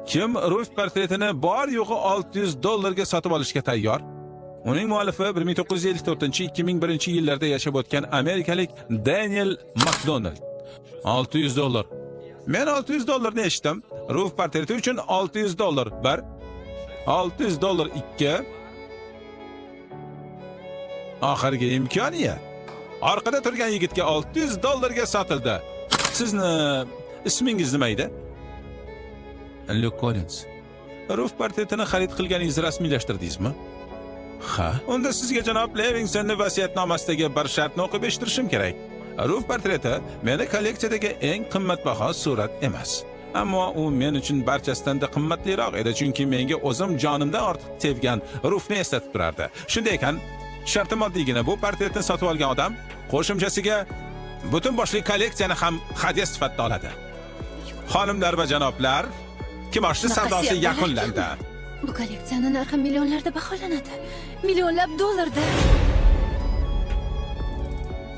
Kim Ruf portretini bor yo'g'i $600 sotib olishga tayyor? Uning muallifi 1954-2001 yillarda yashab o'tgan amerikalik Daniel McDonald. $600. Men $600 ni eshitdim. Ruf portreti uchun $600 bir, $600 ikki. Oxirgi imkoniya. Orqada turgan yigitga $600 ga sotildi. Sizni ismingiz nima edi? Luke Collins. Ruf portretini xarid qilganingizni rasmiylashtirdingizmi? Ha, unda sizga janob Livingstonning vasiyatnomasidagi bir shartni o'qib eshittirishim kerak. Ruf portreti meni kolleksiyadagi eng qimmatbaho surat emas. Ammo u men uchun barchasidan qimmatliroq edi, chunki menga o'zim jonimdan ortiq sevgan Rufni eslatib turardi. Shunday ekan, sharti moddiygina bu portretni sotib olgan odam qo'shimchasiga butun boshli kolleksiyani ham hadya sifatida oladi. Xonimlar va janoblar, kimoshli savdosi yakunlandi. Bu kolleksiyani narxi millionlarda baholanadi. Millionlab dollarda.